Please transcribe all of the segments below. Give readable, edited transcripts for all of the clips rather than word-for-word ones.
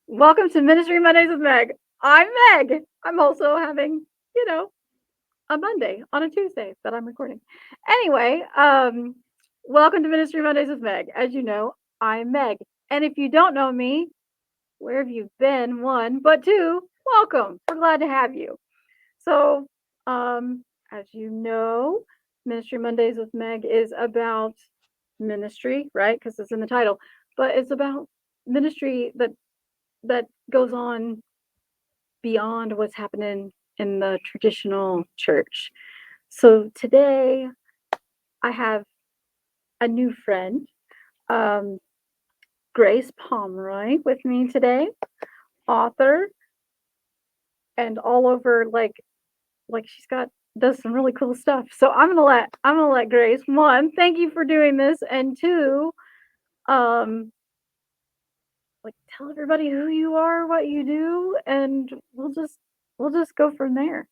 Welcome to Ministry Mondays with Meg. I'm Meg. I'm also having, you know, a Monday on a Tuesday that I'm recording. Anyway, welcome to Ministry Mondays with Meg. As you know, I'm Meg. And if you don't know me, where have you been? One, but two, welcome. We're glad to have you. So, as you know, Ministry Mondays with Meg is about ministry, right? Because it's in the title, but it's about ministry that goes on beyond what's happening in the traditional church. So today I have a new friend, um, Grace Pomroy, with me today, author, and all over like she's got does some really cool stuff. So I'm gonna let Grace, one, thank you for doing this, and two, um, like tell everybody who you are, what you do, and we'll just go from there.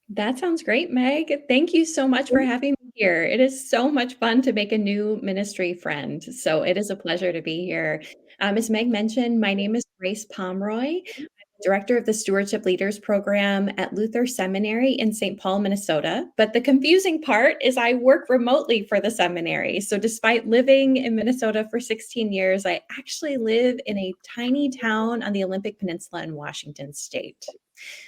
That sounds great, Meg. Thank you so much for having me here. It is so much fun to make a new ministry friend. So it is a pleasure to be here. As Meg mentioned, my name is Grace Pomroy, director of the Stewardship Leaders Program at Luther Seminary in St. Paul, Minnesota. But the confusing part is I work remotely for the seminary. So despite living in Minnesota for 16 years, I actually live in a tiny town on the Olympic Peninsula in Washington State.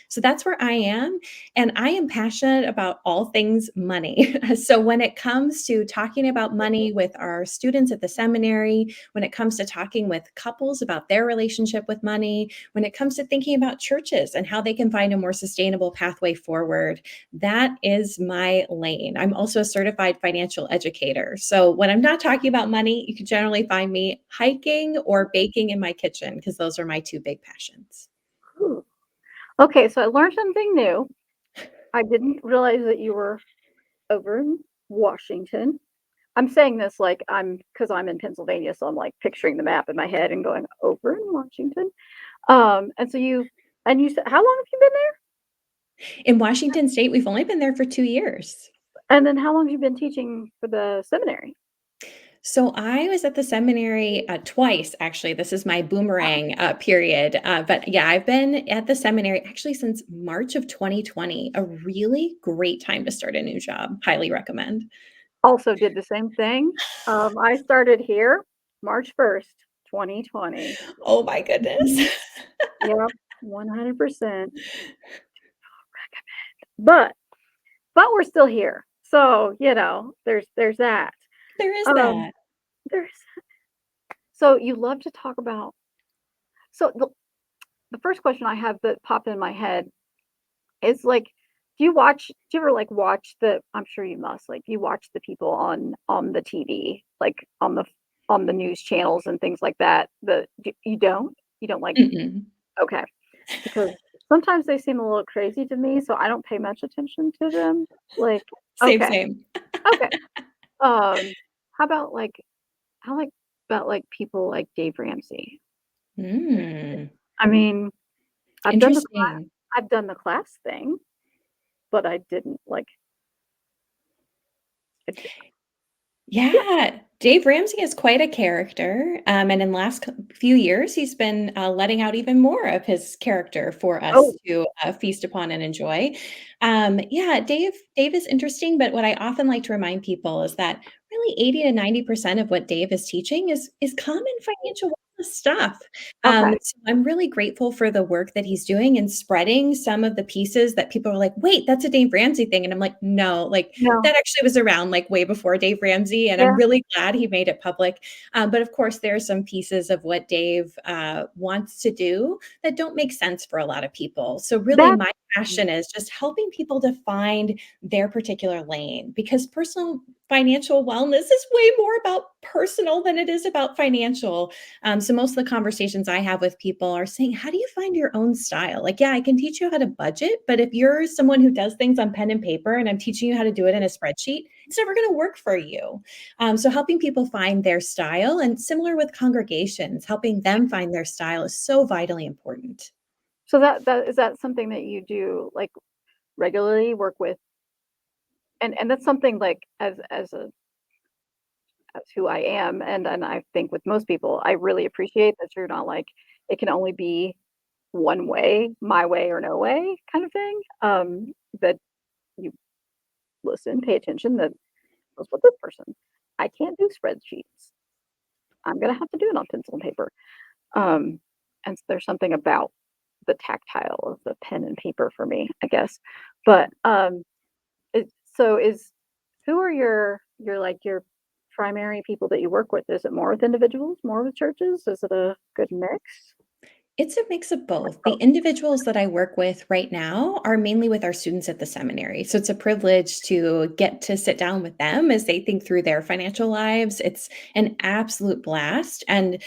So that's where I am. And I am passionate about all things money. So when it comes to talking about money with our students at the seminary, when it comes to talking with couples about their relationship with money, when it comes to thinking about churches and how they can find a more sustainable pathway forward, that is my lane. I'm also a certified financial educator. So when I'm not talking about money, you can generally find me hiking or baking in my kitchen because those are my two big passions. Ooh. Okay, so I learned something new. I didn't realize that you were over in Washington. I'm saying this like because I'm in Pennsylvania, so I'm like picturing the map in my head and going over in Washington. And so you said how long have you been there? In Washington State, we've only been there for 2 years. And then how long have you been teaching for the seminary? So I was at the seminary, twice, actually. This is my Wow. boomerang, period. But yeah, I've been at the seminary actually since March of 2020. A really great time to start a new job. Highly recommend. Also did the same thing. I started here March 1st, 2020. Oh my goodness. Mhm. Yep, 100%. But but we're still here. So, there's that. There is Um, that. there's so you love to talk about so the first question I have that popped in my head is like, do you ever like watch I'm sure you must, like you watch the people on the TV, like on the news channels and things like that. You don't? You don't like Mm-mm. okay. Because sometimes they seem a little crazy to me, so I don't pay much attention to them. Like, Same, okay, same. okay. Um, how about like how like about like people like Dave Ramsey? Mm, I mean, I've done the class interesting. I've done the class thing, but I didn't like it, yeah. Yeah, Dave Ramsey is quite a character, and in the last few years, he's been letting out even more of his character for us Oh, to feast upon and enjoy. Yeah, Dave is interesting, but what I often like to remind people is that really 80 to 90% of what Dave is teaching is common financial wellness stuff. okay. So I'm really grateful for the work that he's doing and spreading some of the pieces that people are like, wait, that's a Dave Ramsey thing, and I'm like, no, like No. that actually was around like way before Dave Ramsey, and I'm Yeah. really glad he made it public. But of course, there are some pieces of what Dave wants to do that don't make sense for a lot of people. So, really, That's my passion is just helping people to find their particular lane because personal financial wellness is way more about personal than it is about financial. So most of the conversations I have with people are saying, how do you find your own style? Like, yeah, I can teach you how to budget, but if you're someone who does things on pen and paper and I'm teaching you how to do it in a spreadsheet, it's never going to work for you. So helping people find their style and similar with congregations, helping them find their style is so vitally important. so that is that something that you do like regularly work with and that's something like as who I am and I think with most people, I really appreciate that you're not like it can only be one way, my way or no way kind of thing. That you listen, pay attention, that goes with this person. I can't do spreadsheets. I'm gonna have to do it on pencil and paper. Um, and there's something about the tactile of the pen and paper for me, I guess. But so is who are your primary people that you work with? Is it more with individuals, more with churches? Is it a good mix? It's a mix of both. The individuals that I work with right now are mainly with our students at the seminary. So it's a privilege to get to sit down with them as they think through their financial lives. It's an absolute blast. And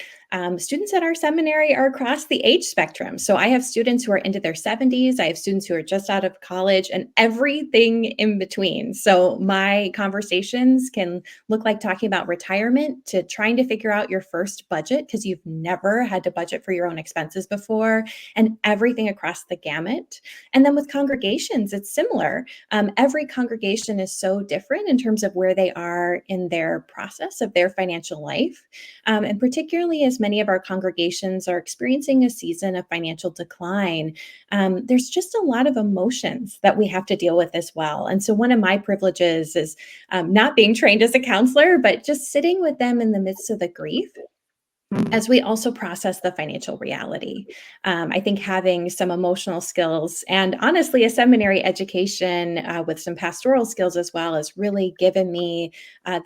students at our seminary are across the age spectrum. So I have students who are into their 70s, I have students who are just out of college, and everything in between. So my conversations can look like talking about retirement to trying to figure out your first budget because you've never had to budget for your own expenses before, and everything across the gamut. And then with congregations, it's similar. Every congregation is so different in terms of where they are in their process of their financial life. And particularly as many of our congregations are experiencing a season of financial decline, there's just a lot of emotions that we have to deal with as well. And so, one of my privileges is not being trained as a counselor, but just sitting with them in the midst of the grief Mm, as we also process the financial reality. I think having some emotional skills and honestly a seminary education with some pastoral skills as well has really given me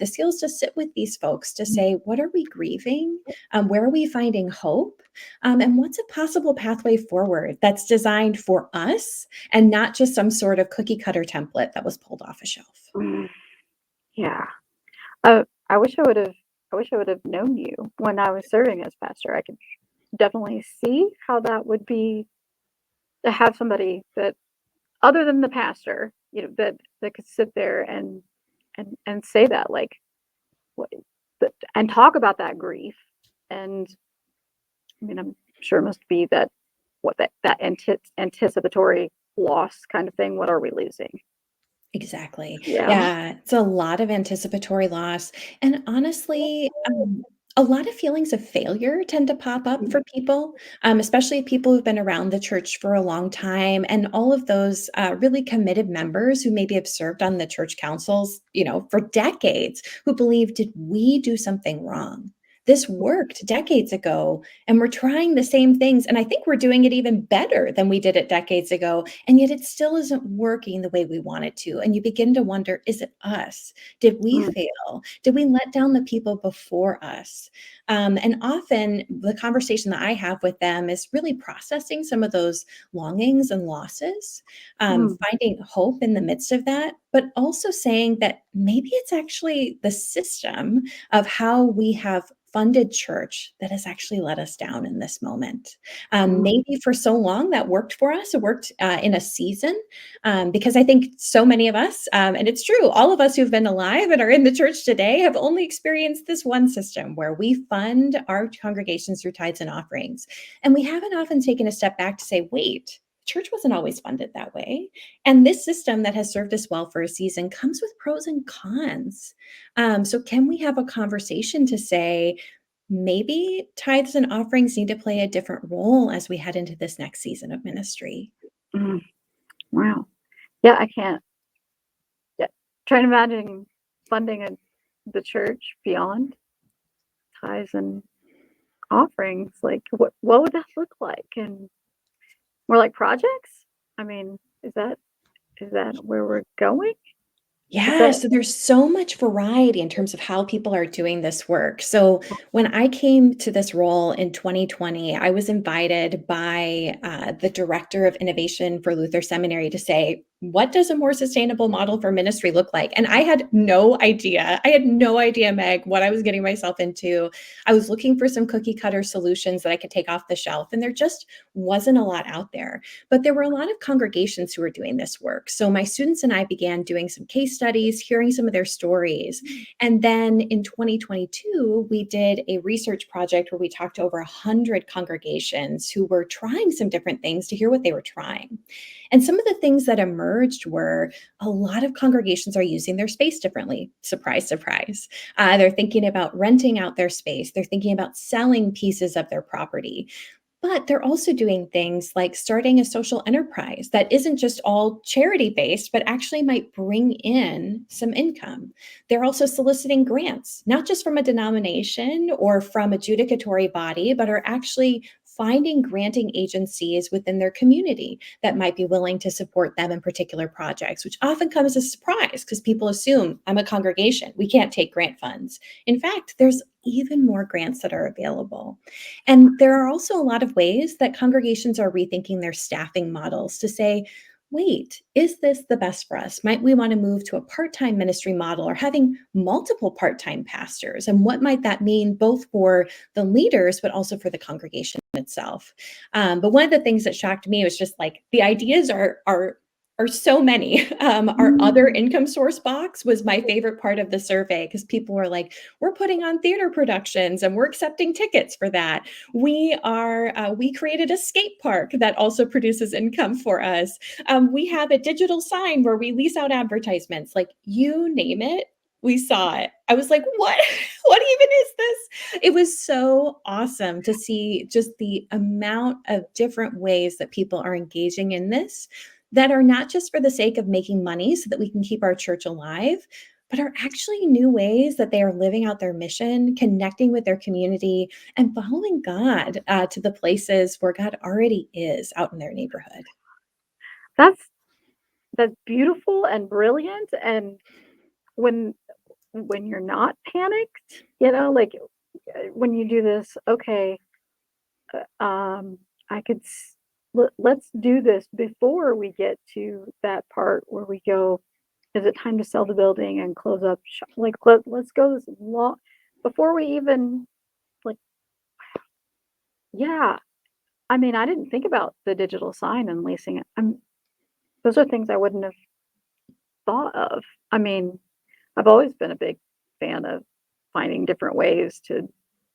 the skills to sit with these folks to say, what are we grieving? Where are we finding hope? And what's a possible pathway forward that's designed for us and not just some sort of cookie cutter template that was pulled off a shelf? mm, yeah. I wish I would have known you when I was serving as pastor. I could definitely see how that would be to have somebody that other than the pastor, that could sit there and say that like what and talk about that grief. And I mean, I'm sure it must be that anticipatory loss kind of thing. What are we losing? Exactly. Yeah. Yeah, it's a lot of anticipatory loss, and honestly, a lot of feelings of failure tend to pop up for people, especially people who've been around the church for a long time, and all of those, really committed members who maybe have served on the church councils, for decades, who believe, "Did we do something wrong? This worked decades ago, and we're trying the same things, and I think we're doing it even better than we did it decades ago, and yet it still isn't working the way we want it to." And you begin to wonder, is it us? Did we Mm, fail? Did we let down the people before us? And often the conversation that I have with them is really processing some of those longings and losses, mm, finding hope in the midst of that, but also saying that maybe it's actually the system of how we have funded church that has actually let us down in this moment. mm, Maybe for so long that worked for us. It worked in a season because I think so many of us, and it's true, all of us who've been alive and are in the church today have only experienced this one system where we fund our congregations through tithes and offerings. And we haven't often taken a step back to say, wait, church wasn't always funded that way. And this system that has served us well for a season comes with pros and cons. So, can we have a conversation to say, maybe tithes and offerings need to play a different role as we head into this next season of ministry? mm. Wow. Yeah, I can't. Yeah, trying to imagine funding the church beyond tithes and offerings. Like, what would that look like? And more like projects? I mean, is that where we're going? Is Yeah, that so there's so much variety in terms of how people are doing this work. So when I came to this role in 2020, I was invited by the director of innovation for Luther Seminary to say, what does a more sustainable model for ministry look like? And I had no idea. I had no idea, Meg, what I was getting myself into. I was looking for some cookie cutter solutions that I could take off the shelf, and there just wasn't a lot out there. But there were a lot of congregations who were doing this work. So my students and I began doing some case studies, hearing some of their stories. And then in 2022, we did a research project where we talked to over 100 congregations who were trying some different things to hear what they were trying. And some of the things that emerged were a lot of congregations are using their space differently. Surprise, surprise. They're thinking about renting out their space, they're thinking about selling pieces of their property. But they're also doing things like starting a social enterprise that isn't just all charity based, but actually might bring in some income. They're also soliciting grants, not just from a denomination or from a judicatory body, but are actually finding granting agencies within their community that might be willing to support them in particular projects, which often comes as a surprise because people assume I'm a congregation. We can't take grant funds. In fact, there's even more grants that are available. And there are also a lot of ways that congregations are rethinking their staffing models to say, wait, is this the best for us? Might we want to move to a part time ministry model or having multiple part time pastors? And what might that mean both for the leaders, but also for the congregation itself? But one of the things that shocked me was just like the ideas are so many. Our other Mm. income source box was my favorite part of the survey because people were like, "We're putting on theater productions and we're accepting tickets for that. We created a skate park that also produces income for us. We have a digital sign where we lease out advertisements. Like you name it, we saw it." I was like, "What? What even is this?" It was so awesome to see just the amount of different ways that people are engaging in this that are not just for the sake of making money so that we can keep our church alive, but are actually new ways that they are living out their mission, connecting with their community, and following God to the places where God already is out in their neighborhood. That's that's beautiful and brilliant, and when you're not panicked, like, when you do this, "Okay, I could let's do this before we get to that part where we go, is it time to sell the building and close up shop? Like, let's go this long before we even like, yeah. I mean, I didn't think about the digital sign and leasing it. Those are things I wouldn't have thought of. I mean, I've always been a big fan of finding different ways to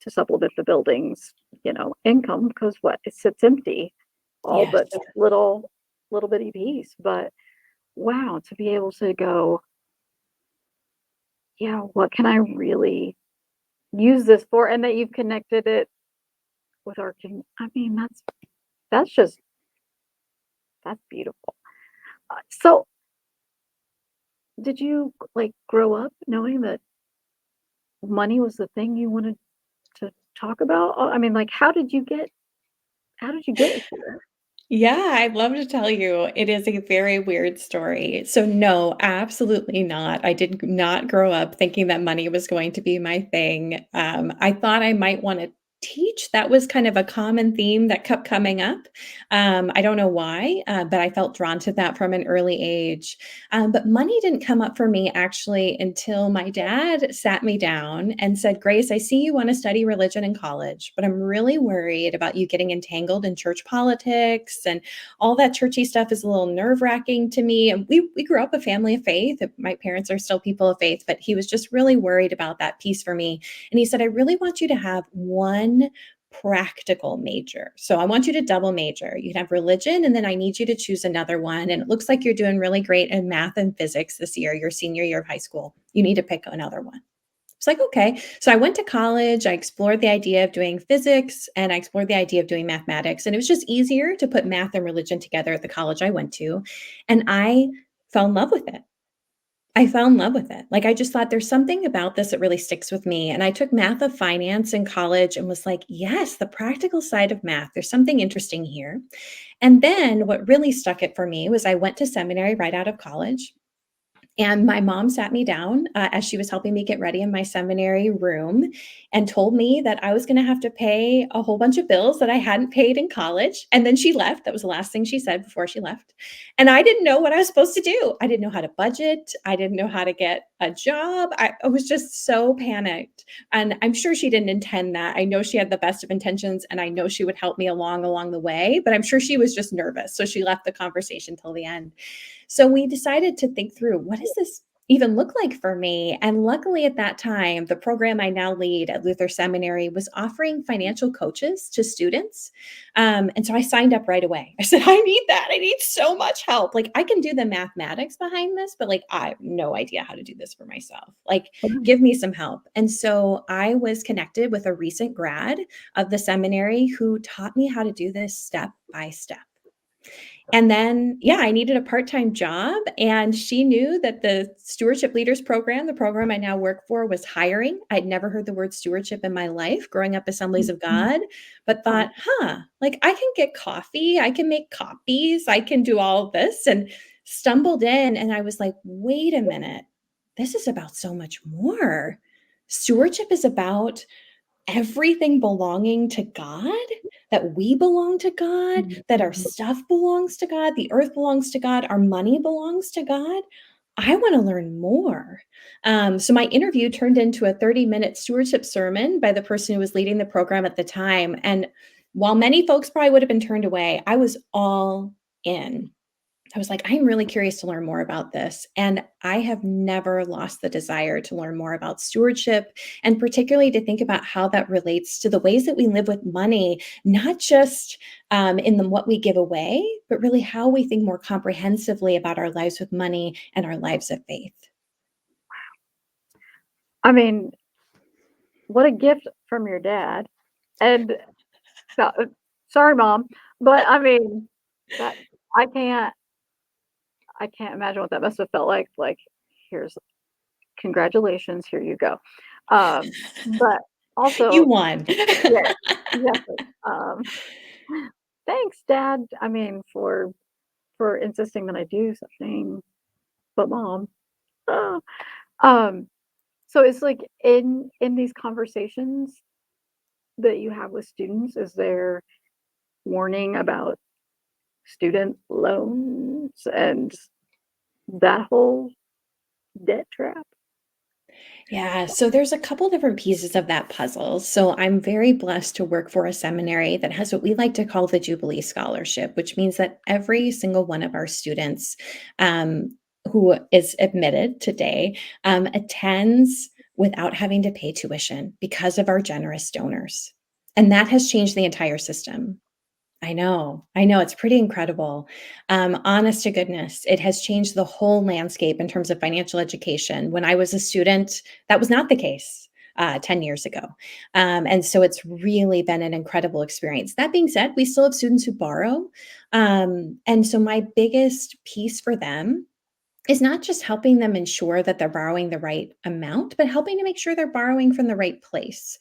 supplement the building's, income because what? It sits empty, all Yes. but this little bitty piece. But wow, to be able to go, yeah, what can I really use this for? And that you've connected it with our I mean, that's just that's beautiful. So did you like grow up knowing that money was the thing you wanted to talk about? I mean, like, how did you get here? Yeah, I'd love to tell you. It is a very weird story. So, no, absolutely not. I did not grow up thinking that money was going to be my thing. I thought I might want to teach. That was kind of a common theme that kept coming up. I don't know why, but I felt drawn to that from an early age. But money didn't come up for me actually until my dad sat me down and said, Grace, I see you want to study religion in college, but I'm really worried about you getting entangled in church politics and all that churchy stuff is a little nerve wracking to me. And we grew up a family of faith. My parents are still people of faith, but he was just really worried about that piece for me. And he said, I really want you to have one practical major. So I want you to double major. You can have religion, and then I need you to choose another one. And it looks like you're doing really great in math and physics this year, your senior year of high school. You need to pick another one. It's like, okay. So I went to college. I explored the idea of doing physics and I explored the idea of doing mathematics. And it was just easier to put math and religion together at the college I went to. And I fell in love with it. I fell in love with it. Like, I just thought there's something about this that really sticks with me. And I took math of finance in college and was like, yes, the practical side of math, there's something interesting here. And then what really stuck it for me was I went to seminary right out of college. And my mom sat me down as she was helping me get ready in my seminary room and told me that I was going to have to pay a whole bunch of bills that I hadn't paid in college. And then she left. That was the last thing she said before she left. And I didn't know what I was supposed to do. I didn't know how to budget. I didn't know how to get a job. I was just so panicked. And I'm sure she didn't intend that. I know she had the best of intentions and I know she would help me along the way, but I'm sure she was just nervous. So she left the conversation till the end. So we decided to think through what is this even look like for me. And luckily at that time, the program I now lead at Luther Seminary was offering financial coaches to students. And so I signed up right away. I said, I need that. I need so much help. Like I can do the mathematics behind this, but like I have no idea how to do this for myself. Like Mhm. give me some help. And so I was connected with a recent grad of the seminary who taught me how to do this step by step. And then, yeah, I needed a part-time job, and she knew that the Stewardship Leaders Program, the program I now work for, was hiring. I'd never heard the word stewardship in my life growing up Assemblies of Mhm. God, but thought, like I can get coffee, I can make copies, I can do all of this, and stumbled in, and I was like, wait a minute, this is about so much more. Stewardship is about everything belonging to God, that we belong to God, that our Mhm. stuff belongs to God, the earth belongs to God, our money belongs to God. I want to learn more. So my interview turned into a 30-minute stewardship sermon by the person who was leading the program at the time. And while many folks probably would have been turned away, I was all in. I was like, I'm really curious to learn more about this. And I have never lost the desire to learn more about stewardship and particularly to think about how that relates to the ways that we live with money, not just what we give away, but really how we think more comprehensively about our lives with money and our lives of faith. I mean, what a gift from your dad. And uh, sorry, mom, but I mean that I can't I can't imagine what that must have felt like. Like, here's congratulations, here you go. But You also, won. yeah, exactly. Thanks, Dad. I mean, for insisting that I do something, but mom. Uh, um, so it's like in these conversations that you have with students, is there warning about student loans and that whole debt trap? Yeah, so there's a couple different pieces of that puzzle. So I'm very blessed to work for a seminary that has what we like to call the Jubilee Scholarship, which means that every single one of our students um, who is admitted today attends without having to pay tuition because of our generous donors. And that has changed the entire system. I know, it's pretty incredible. Honest to goodness, it has changed the whole landscape in terms of financial education. When I was a student, that was not the case 10 years ago. And so it's really been an incredible experience. That being said, we still have students who borrow. And so my biggest piece for them is not just helping them ensure that they're borrowing the right amount, but helping to make sure they're borrowing from the right place.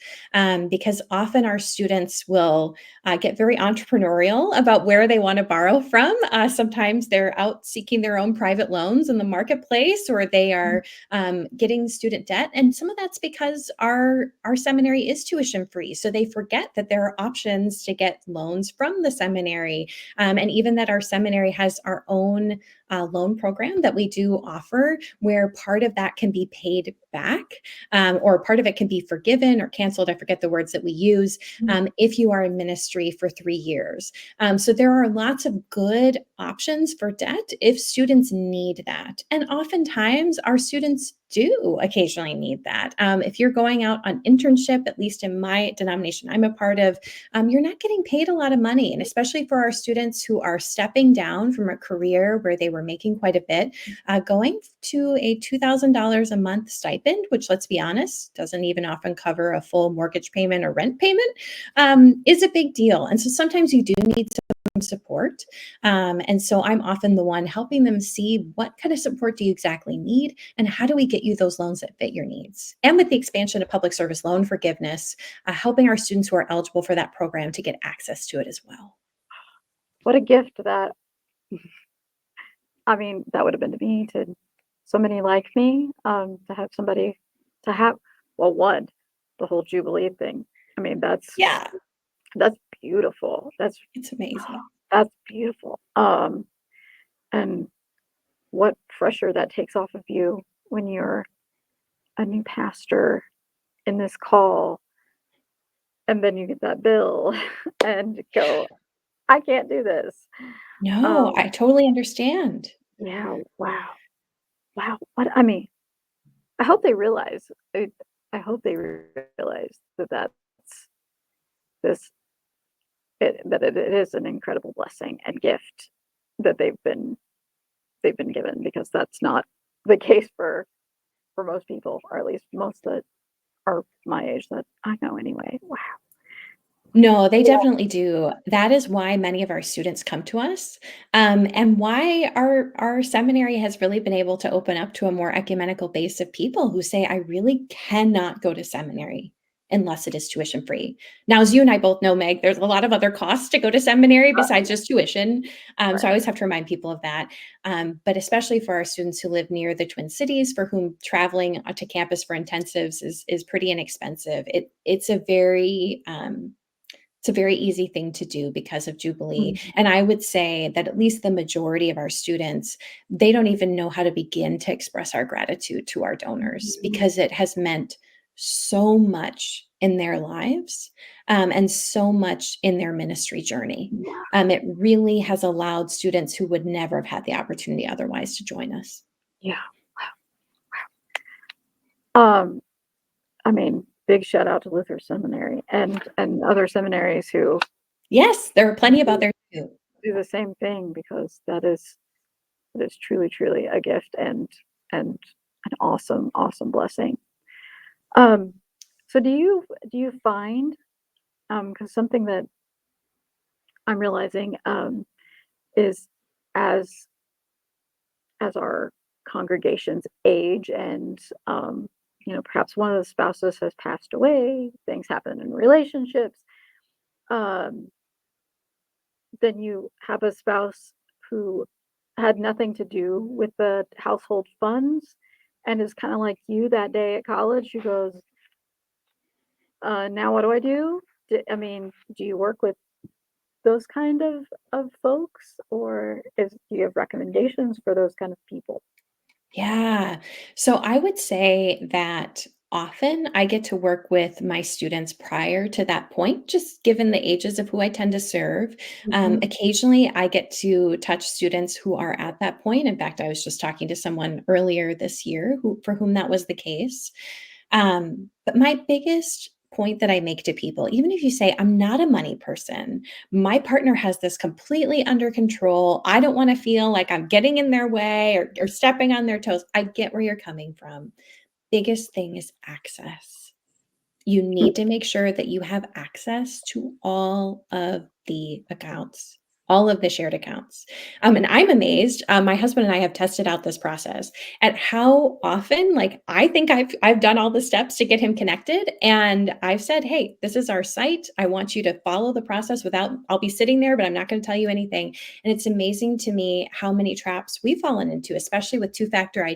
Because often our students will get very entrepreneurial about where they want to borrow from. Sometimes they're out seeking their own private loans in the marketplace, or they are getting student debt. And some of that's because our seminary is tuition free. So they forget that there are options to get loans from the seminary. And even that our seminary has our own loan program that we do offer, where part of that can be paid back, or part of it can be forgiven or canceled. I forget the words that we use, if you are in ministry for 3 years. So there are lots of good options for debt if students need that. And oftentimes our students do occasionally need that. If you're going out on internship, at least in my denomination I'm a part of, you're not getting paid a lot of money. And especially for our students who are stepping down from a career where they were making quite a bit, going to a $2,000 a month stipend, which, let's be honest, doesn't even often cover a full mortgage payment or rent payment, is a big deal. And so sometimes you do need some support. And so I'm often the one helping them see what kind of support do you exactly need and how do we get you those loans that fit your needs. And with the expansion of public service loan forgiveness, helping our students who are eligible for that program to get access to it as well. What a gift that I mean, that would have been to me, to somebody like me, to have somebody to have well, one, the whole Jubilee thing. I mean, Yeah, that's beautiful. it's amazing. That's beautiful. And what pressure that takes off of you when you're a new pastor in this call, and then you get that bill and go, "I can't do this." No, I Um, totally understand. yeah, wow. Wow. What I mean I hope they realize it I hope they realize that that's this that it is an incredible blessing and gift that they've been given because that's not the case for most people, or at least most that are my age that I know anyway. Wow. No, they definitely do. That is why many of our students come to us, and why our seminary has really been able to open up to a more ecumenical base of people who say, "I really cannot go to seminary unless it is tuition free." Now, as you and I both know, Meg, there's a lot of other costs to go to seminary besides just tuition. So I Right. always have to remind people of that. But especially for our students who live near the Twin Cities, for whom traveling to campus for intensives is pretty inexpensive. It's a very easy thing to do because of Jubilee, Mhm. and I would say that at least the majority of our students, they don't even know how to begin to express our gratitude to our donors Mhm. because it has meant so much in their lives, and so much in their ministry journey. Yeah. It really has allowed students who would never have had the opportunity otherwise to join us. Yeah. Um, I mean, big shout out to Luther Seminary and other seminaries who Yes, there are plenty of do others too. do the same thing because that is truly, truly a gift and an awesome, awesome blessing. Um, so do you find because something that I'm realizing is as as our congregations age and perhaps one of the spouses has passed away, things happen in relationships, um, then you have a spouse who had nothing to do with the household funds and is kind of like you that day at college who goes, now what do I do? I mean, do you work with those kind of folks, or do you have recommendations for those kind of people? Yeah. So I would say that often I get to work with my students prior to that point, just given the ages of who I tend to serve. Mhm. Occasionally, I get to touch students who are at that point. In fact, I was just talking to someone earlier this year who, for whom that was the case. But my biggest point that I make to people, even if you say, I'm not a money person, my partner has this completely under control. I don't want to feel like I'm getting in their way or stepping on their toes. I get where you're coming from. Biggest thing is access. You need to make sure that you have access to all of the accounts, all of the shared accounts. And I'm amazed. My husband and I have tested out this process at how often, like, I think I've done all the steps to get him connected, and I've said, "Hey, this is our site. I want you to follow the process without. I'll be sitting there, but I'm not going to tell you anything." And it's amazing to me how many traps we've fallen into, especially with two-factor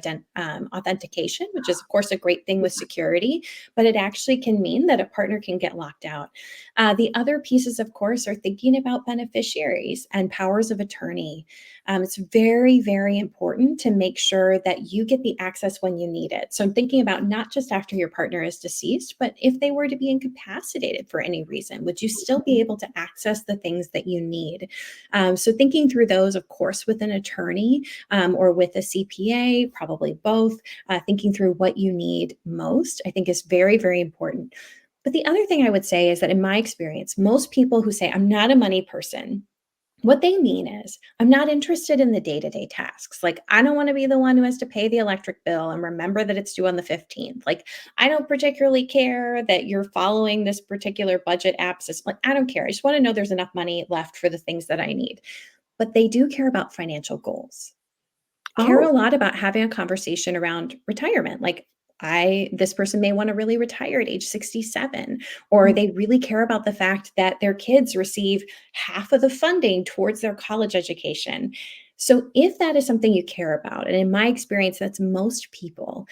authentication, which is, of course, a great thing with security, but it actually can mean that a partner can get locked out. The other pieces, of course, are thinking about beneficiaries and powers of attorney. It's very, very important to make sure that you get the access when you need it. So I'm thinking about not just after your partner is deceased, but if they were to be incapacitated for any reason, would you still be able to access the things that you need? So thinking through those, of course, with an attorney or with a CPA, probably both, thinking through what you need most, I think is very, very important. But the other thing I would say is that in my experience, most people who say, I'm not a money person, what they mean is, I'm not interested in the day to day tasks. Like, I don't want to be the one who has to pay the electric bill and remember that it's due on the 15th. Like, I don't particularly care that you're following this particular budget app system. Like, I don't care. I just want to know there's enough money left for the things that I need. But they do care about financial goals, care Oh. a lot about having a conversation around retirement. Like, this person may want to really retire at age 67, or Mm. they really care about the fact that their kids receive half of the funding towards their college education. So, if that is something you care about, and in my experience, that's most people,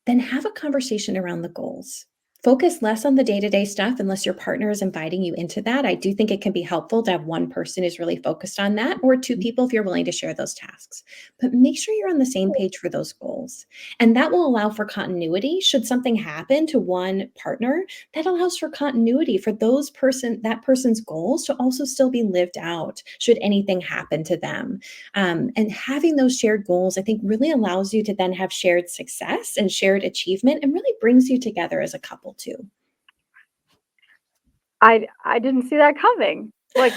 then have a conversation around the goals. Focus less on the day-to-day stuff unless your partner is inviting you into that. I do think it can be helpful to have one person who's really focused on that, or two people if you're willing to share those tasks. But make sure you're on the same page for those goals. And that will allow for continuity. Should something happen to one partner, that allows for continuity for that person's goals to also still be lived out should anything happen to them. And having those shared goals, I think, really allows you to then have shared success and shared achievement and really brings you together as a couple too. I didn't see that coming. Like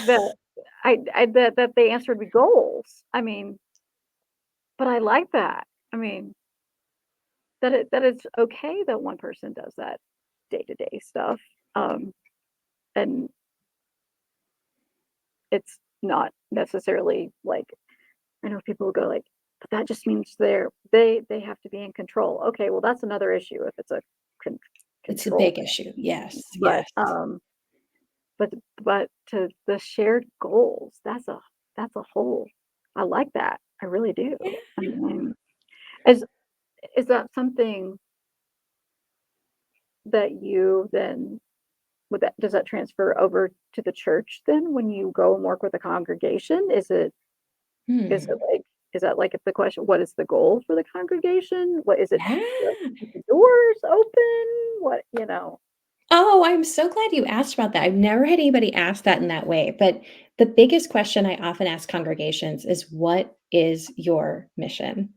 I that they answered with goals. I mean, but I like that. I mean, that it's okay that one person does that day-to-day stuff. Um, and it's not necessarily like I know people go like, but that just means they have to be in control. Okay, well that's another issue if it's a con- It's a control big issue. Yes, But, yes. but to the shared goals, that's a whole I like that. I really do. I mean, is is that something that you then would that does that transfer over to the church then when you go and work with a congregation? Is it Hmm. like is that like if the question, what is the goal for the congregation? What is it Yeah. to keep the doors open? What, you know? Oh, I'm so glad you asked about that. I've never had anybody ask that in that way. But the biggest question I often ask congregations is, what is your mission?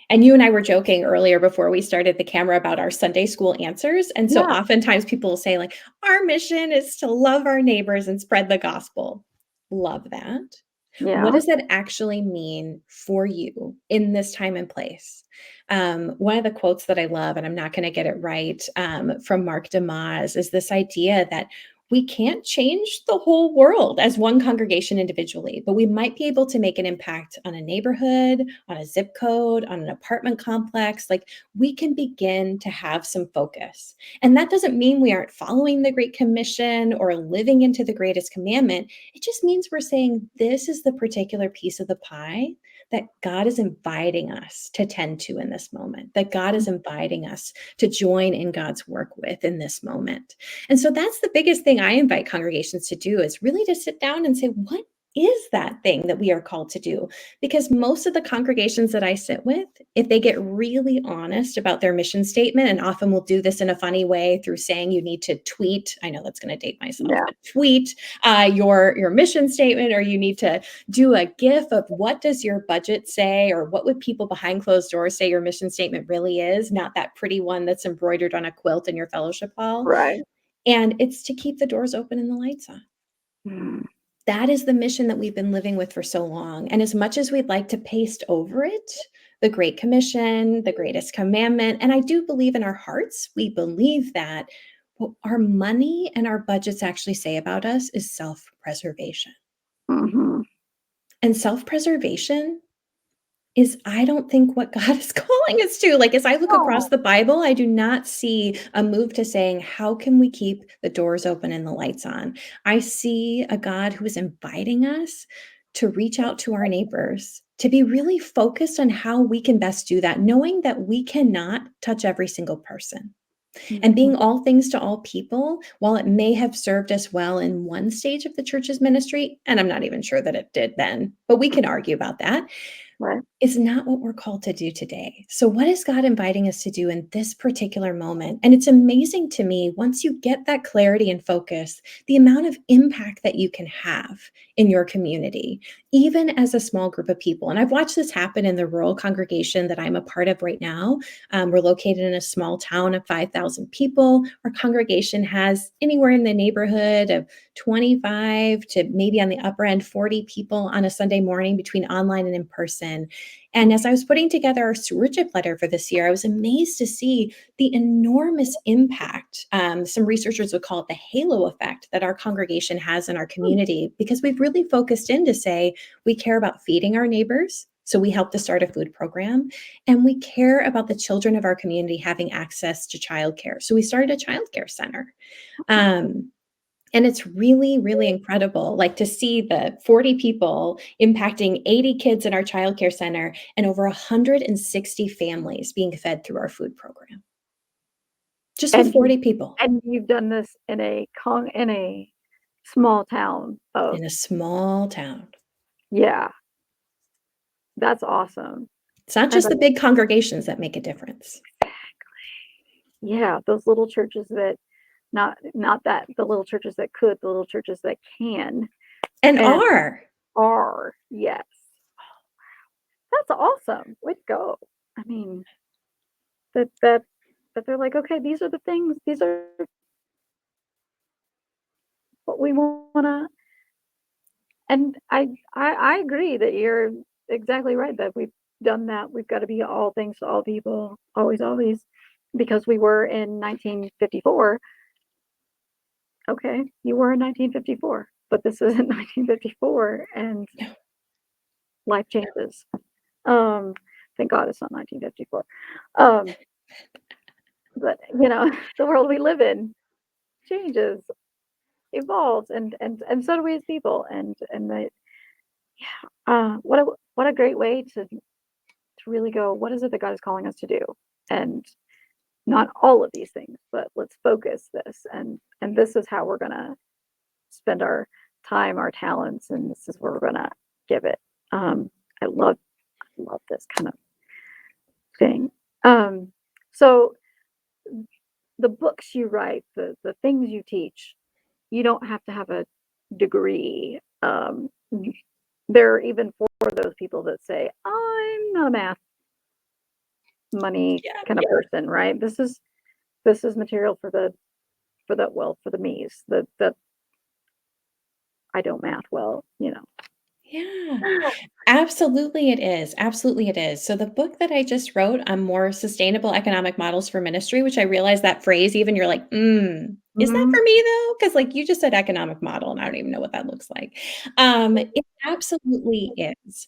And you and I were joking earlier before we started the camera about our Sunday school answers. And so Yeah, oftentimes people will say, like, our mission is to love our neighbors and spread the gospel. Love that. What yeah. does that actually mean for you in this time and place? One of the quotes that I love, and I'm not going to get it right, from Mark Demas, is this idea that we can't change the whole world as one congregation individually, but we might be able to make an impact on a neighborhood, on a zip code, on an apartment complex. Like, we can begin to have some focus. And that doesn't mean we aren't following the Great Commission or living into the greatest commandment. It just means we're saying this is the particular piece of the pie that God is inviting us to tend to in this moment, that God is inviting us to join in God's work with in this moment. And so that's the biggest thing I invite congregations to do, is really to sit down and say, what is that thing that we are called to do? Because most of the congregations that I sit with, if they get really honest about their mission statement, and often we'll do this in a funny way through saying you need to tweet, I know that's going to date myself, Yeah. but tweet your mission statement, or you need to do a gif of what does your budget say, or what would people behind closed doors say your mission statement really is, not that pretty one that's embroidered on a quilt in your fellowship hall. Right. And it's to keep the doors open and the lights on. Mm, That is the mission that we've been living with for so long. And as much as we'd like to paste over it, the Great Commission, the greatest commandment, and I do believe in our hearts, we believe that what our money and our budgets actually say about us is self preservation. mhm. And self preservation is, I don't think, what God is calling us to. Like, as I look across Oh, the Bible, I do not see a move to saying, how can we keep the doors open and the lights on? I see a God who is inviting us to reach out to our neighbors, to be really focused on how we can best do that, knowing that we cannot touch every single person. And mhm. being all things to all people, while it may have served us well in one stage of the church's ministry, and I'm not even sure that it did then, but we can argue about that, Right. is not what we're called to do today. So, what is God inviting us to do in this particular moment? And it's amazing to me, once you get that clarity and focus, the amount of impact that you can have in your community, even as a small group of people. And I've watched this happen in the rural congregation that I'm a part of right now. We're located in a small town of 5,000 people. Our congregation has anywhere in the neighborhood of 25 to maybe on the upper end, 40 people on a Sunday morning between online and in person. And as I was putting together our stewardship letter for this year, I was amazed to see the enormous impact. Some researchers would call it the halo effect that our congregation has in our Mm, community, because we've really focused in to say we care about feeding our neighbors. So we help to start a food program, and we care about the children of our community having access to childcare. So we started a childcare center. Um, and it's really, really incredible, like, to see the 40 people impacting 80 kids in our childcare center and over 160 families being fed through our food program. just with And you 40 people and you've done this in a small town of in a small town. yeah, that's awesome. It's not And just the then big congregations that make a difference. yeah, those little churches that not that the little churches that could, the little churches that can And and are. are, yes. That's awesome. Way to go. I mean, that that they're like, "Okay, these are the things, these are what we wanna." And I agree that you're exactly right that we've done that. We've gotta be all things to all people, always, always, because we were in 1954. Okay, you were in 1954, but this isn't 1954, and No. life changes. Um, thank God it's not 1954. Um, but, the world we live in changes, evolves, and so do we as people, and that what a great way to really go, what is it that God is calling us to do? And not all of these things, but let's focus this and this is how we're gonna spend our time, our talents, and this is where we're gonna give it. Um, I love this kind of thing. So the books you write, the things you teach, you don't have to have a degree. There are even for those people that say, I'm not a math money Yeah. kind of person, right? This is material for the me's, that I don't math well. Yeah. Absolutely, it is. Absolutely, it is. So, the book that I just wrote on more sustainable economic models for ministry, which I realize that phrase, even you're like, is that Mhm. for me though? Because, like, you just said economic model, and I don't even know what that looks like. It absolutely is.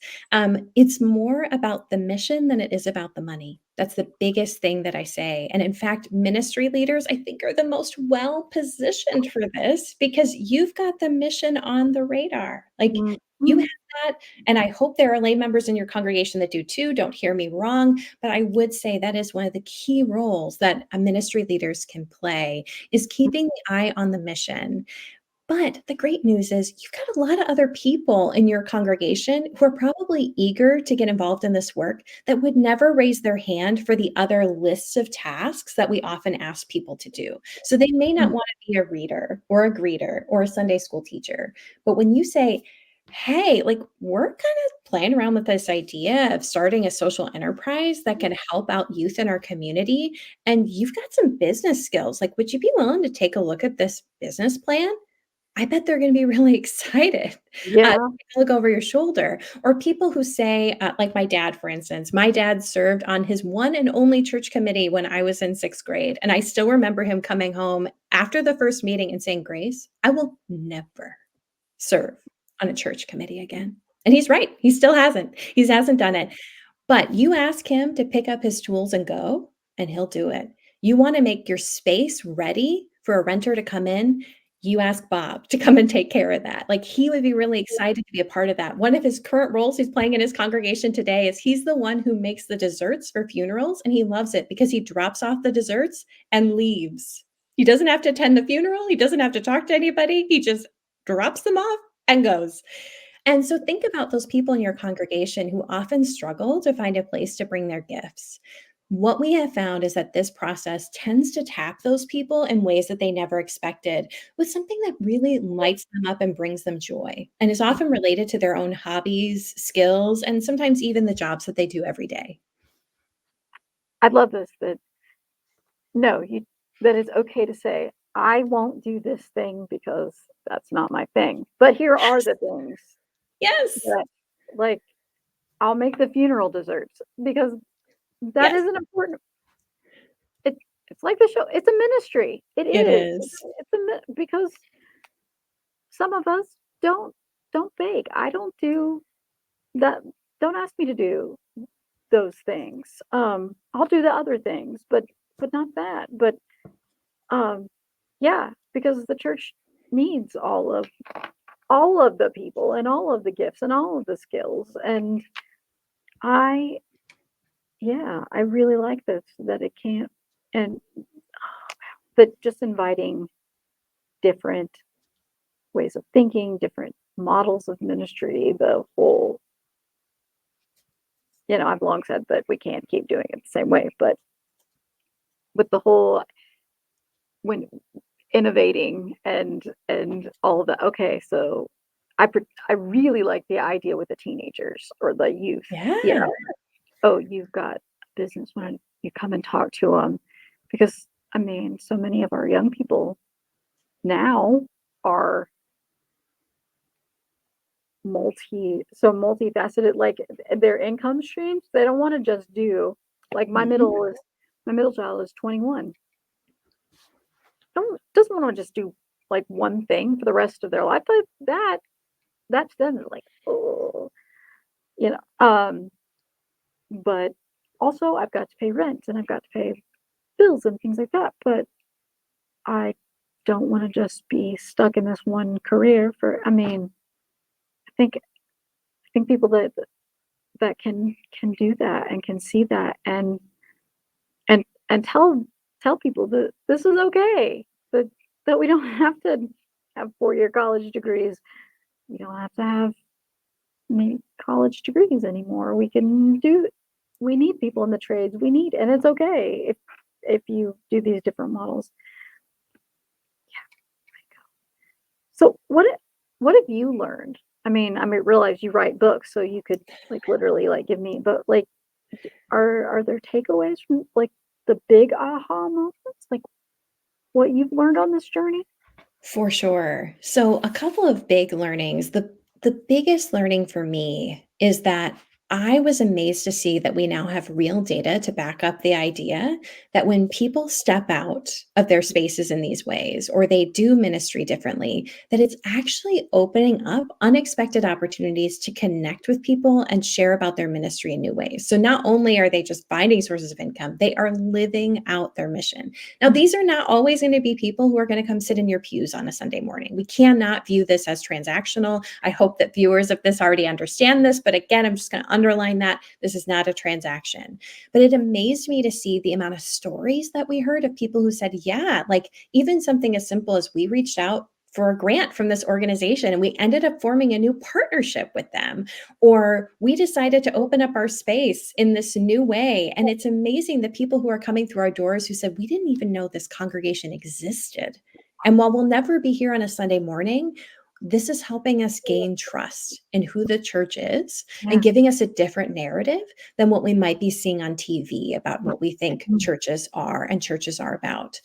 It's more about the mission than it is about the money. That's the biggest thing that I say. And in fact, ministry leaders, I think, are the most well positioned for this because you've got the mission on the radar. Like, you have Mhm. that, and I hope there are lay members in your congregation that do too, don't hear me wrong, but I would say that is one of the key roles that ministry leaders can play, is keeping the eye on the mission. But the great news is you've got a lot of other people in your congregation who are probably eager to get involved in this work that would never raise their hand for the other lists of tasks that we often ask people to do. So they may not Mhm. want to be a reader or a greeter or a Sunday school teacher. But when you say, hey, like we're kind of playing around with this idea of starting a social enterprise that can help out youth in our community, and you've got some business skills, like would you be willing to take a look at this business plan? I bet they're gonna be really excited, Yeah. to look over your shoulder. Or people who say, like my dad, for instance. My dad served on his one and only church committee when I was in 6th grade, and I still remember him coming home after the first meeting and saying, "Grace, I will never serve on a church committee again." And he's right, he still hasn't. He hasn't done it. But you ask him to pick up his tools and go, and he'll do it. You wanna make your space ready for a renter to come in, you ask Bob to come and take care of that. Like, he would be really excited to be a part of that. One of his current roles he's playing in his congregation today is he's the one who makes the desserts for funerals, and he loves it because he drops off the desserts and leaves. He doesn't have to attend the funeral, he doesn't have to talk to anybody, he just drops them off and goes. And so think about those people in your congregation who often struggle to find a place to bring their gifts. What we have found is that this process tends to tap those people in ways that they never expected with something that really lights them up and brings them joy and is often related to their own hobbies, skills, and sometimes even the jobs that they do every day. I love this that no, you that it's okay to say, "I won't do this thing because that's not my thing." But here are Yes. the things Yes. that like, I'll make the funeral desserts because that Yes. is an important it it's like the show, it's a ministry. It It is. is. It's a mi because some of us don't don't bake. I don't do that. Don't ask me to do those things. I'll do the other things, but not that. But um, yeah, because the church needs all of the people and all of the gifts and all of the skills. And I yeah, I really like this that it can't and but just inviting different ways of thinking, different models of ministry, the whole, I've long said that we can't keep doing it the same way, but with the whole when innovating and all of that. Okay, so I really like the idea with the teenagers or the youth. You Yeah. know, oh, you've got a business when you come and talk to them, because I mean, so many of our young people now are multifaceted, like their income streams. They don't want to just do like Mhm. my middle child is 21. Don't Doesn't want to just do like one thing for the rest of their life. But that's them. They're like, oh, you know. But also I've got to pay rent and I've got to pay bills and things like that. But I don't want to just be stuck in this one career for. I mean, I think people that can do that and can see that and tell people that this is okay. That we don't have to have 4-year college degrees. We don't have to have maybe college degrees anymore. We need people in the trades. And it's okay if you do these different models. So what have you learned? I mean, realize you write books, so you could like literally like give me, but like, are there takeaways from like the big aha moments, like what you've learned on this journey? For sure. So a couple of big learnings. The biggest learning for me is that I was amazed to see that we now have real data to back up the idea that when people step out of their spaces in these ways or they do ministry differently, that it's actually opening up unexpected opportunities to connect with people and share about their ministry in new ways. So not only are they just finding sources of income, they are living out their mission. Now, Mhm. these are not always going to be people who are going to come sit in your pews on a Sunday morning. We cannot view this as transactional. I hope that viewers of this already understand this. But again, I'm just going to underline that this is not a transaction. But it amazed me to see the amount of stories that we heard of people who said, yeah, like even something as simple as we reached out for a grant from this organization and we ended up forming a new partnership with them, or we decided to open up our space in this new way. And it's amazing the people who are coming through our doors who said, we didn't even know this congregation existed. And while we'll never be here on a Sunday morning, this is helping us gain trust in who the church is and Yeah. giving us a different narrative than what we might be seeing on TV about what we think Mhm. churches are and churches are about.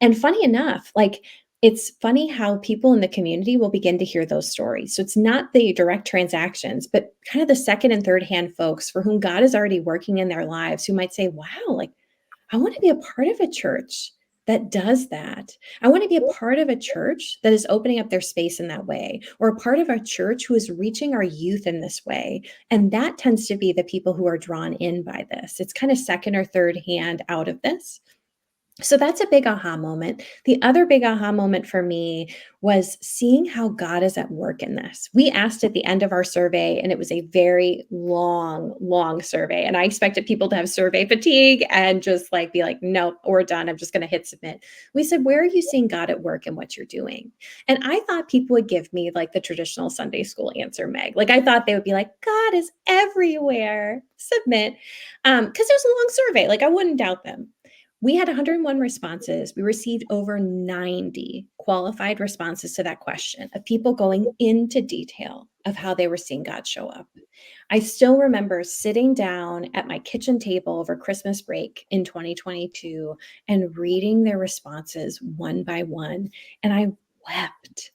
And funny enough, like it's funny how people in the community will begin to hear those stories. So it's not the direct transactions, but kind of the second and third hand folks for whom God is already working in their lives who might say, wow, like I want to be a part of a church that does that. I want to be a part of a church that is opening up their space in that way, or a part of a church who is reaching our youth in this way. And that tends to be the people who are drawn in by this. It's kind of second or third hand out of this. So that's a big aha moment. The other big aha moment for me was seeing how God is at work in this. We asked at the end of our survey, and it was a very long, long survey. And I expected people to have survey fatigue and just like be like, no, we're done. I'm just going to hit submit. We said, where are you seeing God at work in what you're doing? And I thought people would give me like the traditional Sunday school answer, Meg. Like I thought they would be like, God is everywhere. Submit. Because it was a long survey. Like I wouldn't doubt them. We had 101 responses. We received over 90 qualified responses to that question of people going into detail of how they were seeing God show up. I still remember sitting down at my kitchen table over Christmas break in 2022 and reading their responses one by one. And I wept.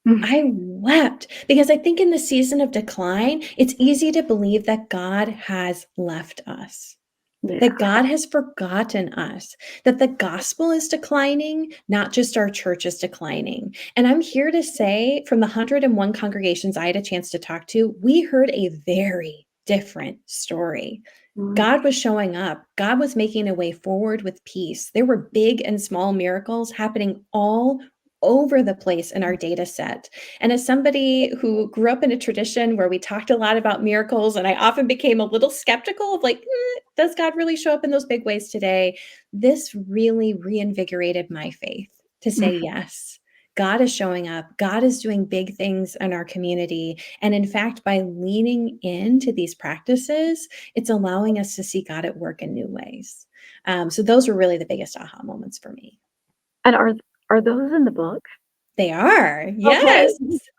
I wept because I think in the season of decline, it's easy to believe that God has left us, that Yeah. God has forgotten us, that the gospel is declining, not just our church is declining. And I'm here to say, from the 101 congregations I had a chance to talk to, we heard a very different story. Mhm. God was showing up. God was making a way forward with peace. There were big and small miracles happening all over the place in our data set. And as somebody who grew up in a tradition where we talked a lot about miracles, and I often became a little skeptical of like, does God really show up in those big ways today? This really reinvigorated my faith to say, Mhm. yes, God is showing up. God is doing big things in our community. And in fact, by leaning into these practices, it's allowing us to see God at work in new ways. So those were really the biggest aha moments for me. And are those in the book? They are. Okay. Yes.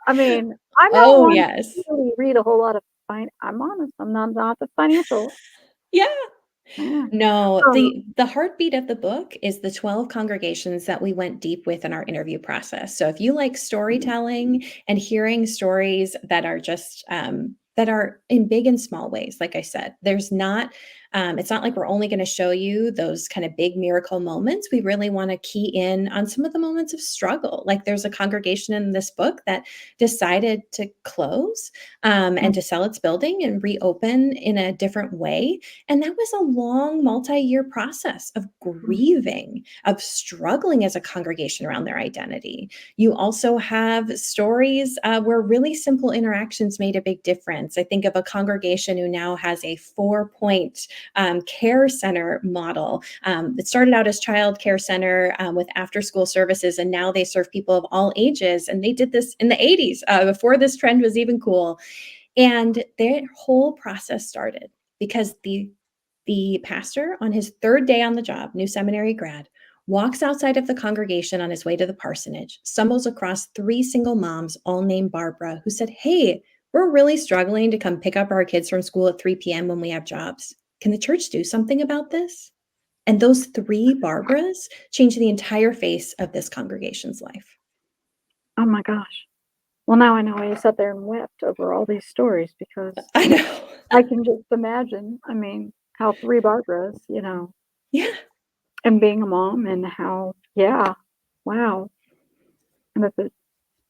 I mean, I'm not Oh, one to yes. really read a whole lot of I'm honest, I'm not the financial. Yeah. Yeah. No, Um, the heartbeat of the book is the 12 congregations that we went deep with in our interview process. So if you like storytelling and hearing stories that are just that are in big and small ways, like I said, there's not it's not like we're only going to show you those kind of big miracle moments. We really want to key in on some of the moments of struggle. Like there's a congregation in this book that decided to close and mm, to sell its building and reopen in a different way, and that was a long multi-year process of mm, grieving, of struggling as a congregation around their identity. You also have stories where really simple interactions made a big difference. I think of a congregation who now has a 4-point care center model. It started out as child care center with after school services, and now they serve people of all ages. And they did this in the 80s before this trend was even cool. And their whole process started because the pastor, on his third day on the job, new seminary grad, walks outside of the congregation on his way to the parsonage, stumbles across 3 single moms, all named Barbara, who said, "Hey, we're really struggling to come pick up our kids from school at 3 p.m. when we have jobs. Can the church do something about this?" And those 3 Barbaras changed the entire face of this congregation's life. oh my gosh. Well, now I know why you sat there and wept over all these stories because I know. I can just imagine, I mean, how 3 Barbaras, Yeah. and being a mom and how yeah, wow, and that the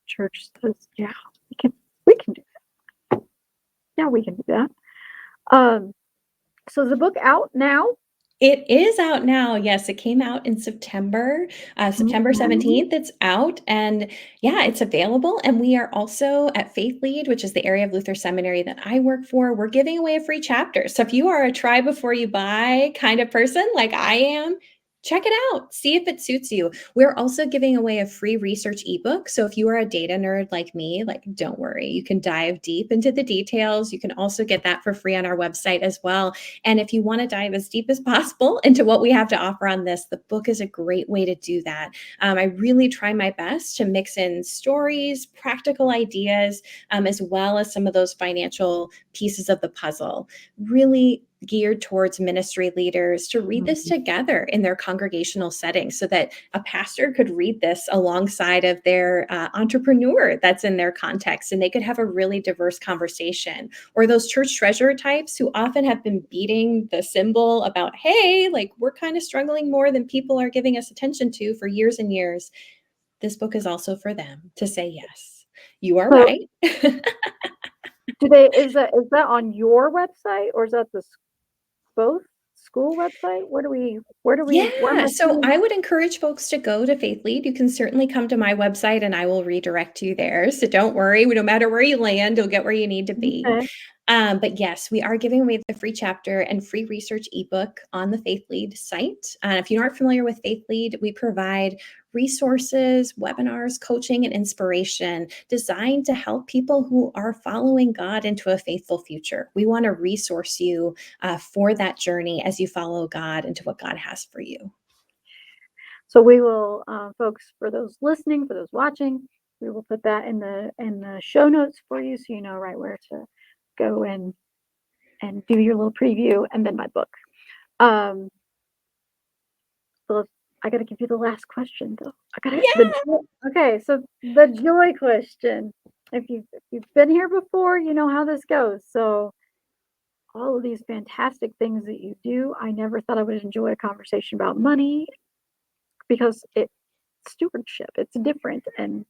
church says, "Yeah, we can do yeah, we can do that." Um, so is the book out now? It is out now. Yes, it came out in September Mhm. 17th. It's out, and yeah, it's available. And we are also at Faith Lead, which is the area of Luther Seminary that I work for. We're giving away a free chapter. So if you are a try before you buy kind of person like I am, check it out. See if it suits you. We're also giving away a free research ebook. So if you are a data nerd like me, like don't worry, you can dive deep into the details. You can also get that for free on our website as well. And if you want to dive as deep as possible into what we have to offer on this, the book is a great way to do that. I really try my best to mix in stories, practical ideas, as well as some of those financial pieces of the puzzle, really geared towards ministry leaders to read this Mhm. together in their congregational setting so that a pastor could read this alongside of their entrepreneur that's in their context, and they could have a really diverse conversation. Or those church treasurer types who often have been beating the symbol about, hey, like we're kind of struggling more than people are giving us attention to for years and years. This book is also for them to say, yes, you are So, right. do they is that on your website or is that the both school website? Where am Yeah, I so seeing I would encourage folks to go to Faith Lead. You can certainly come to my website and I will redirect you there. So don't worry, no matter where you land, you'll get where you need to be. okay. But yes, we are giving away the free chapter and free research ebook on the Faith Lead site. If you aren't familiar with Faith Lead, we provide resources, webinars, coaching, and inspiration designed to help people who are following God into a faithful future. We want to resource you for that journey as you follow God into what God has for you. So we will, folks, for those listening, for those watching, we will put that in the show notes for you so you know right where to go and do your little preview and then my book. Um, so I gotta give you the last question though. I gotta the Yeah. joy okay, so the joy question. If you've been here before, you know how this goes. So all of these fantastic things that you do, I never thought I would enjoy a conversation about money because it's stewardship. It's different and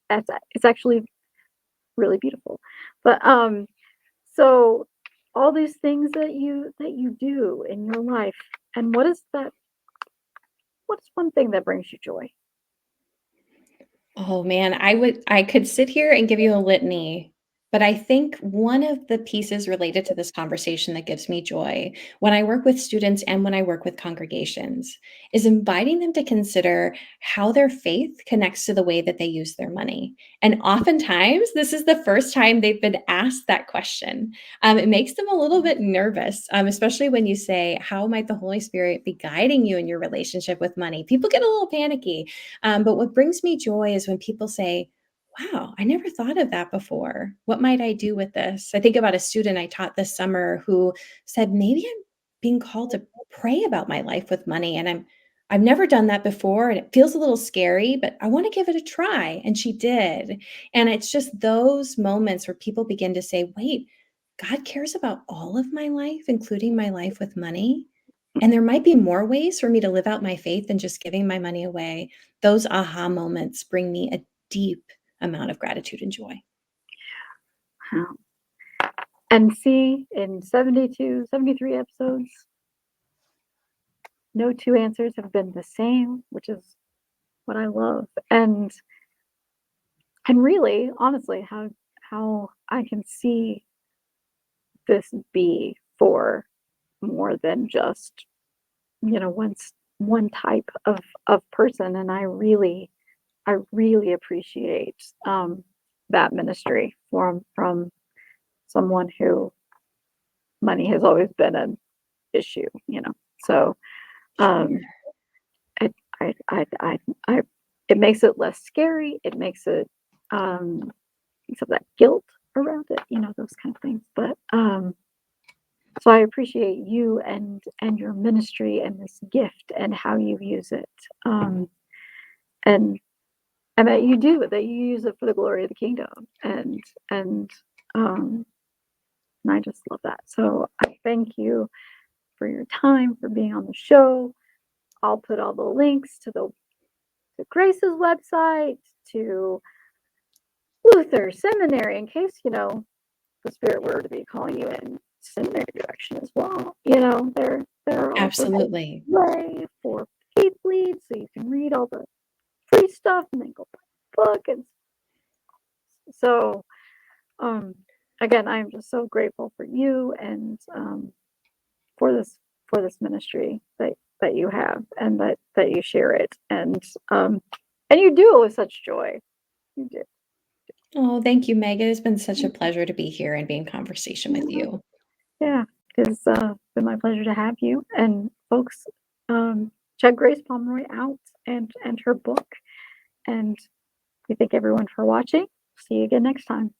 it's actually really beautiful. But so all these things that you do in your life, and what is one thing that brings you joy? Oh man, I could sit here and give you a litany, but I think one of the pieces related to this conversation that gives me joy when I work with students and when I work with congregations is inviting them to consider how their faith connects to the way that they use their money. And oftentimes, this is the first time they've been asked that question. It makes them a little bit nervous, especially when you say, "How might the Holy Spirit be guiding you in your relationship with money?" People get a little panicky, but what brings me joy is when people say, "Wow, I never thought of that before. What might I do with this?" I think about a student I taught this summer who said, "Maybe I'm being called to pray about my life with money, and I've never done that before, and it feels a little scary, but I want to give it a try." And she did. And it's just those moments where people begin to say, "Wait, God cares about all of my life, including my life with money. And there might be more ways for me to live out my faith than just giving my money away." Those aha moments bring me a deep amount of gratitude and joy. Wow. And see, in 72, 73 episodes, no two answers have been the same, which is what I love. And really, honestly, how I can see this be for more than just, one type of person. And I really appreciate that ministry from someone who money has always been an issue, you know. So um it I it makes it less scary. It makes it takes up that guilt around it, those kind of things. But so I appreciate you and your ministry and this gift and how you use it. And and that you use it for the glory of the kingdom. And um and I just love that. So I thank you for your time, for being on the show. I'll put all the links to Grace's website, to Luther Seminary, in case, the Spirit were to be calling you in seminary direction as well. They're also Absolutely. way for faith leads, so you can read all the free stuff and then go buy the book. And so, um, again, I am just so grateful for you and for this ministry that you have and that you share it and you do it with such joy. You do. Oh, thank you, Meg. It has been such a pleasure to be here and be in conversation with you. Yeah, it's been my pleasure to have you. And folks, check Grace Pomroy out and her book. And we thank everyone for watching. See you again next time.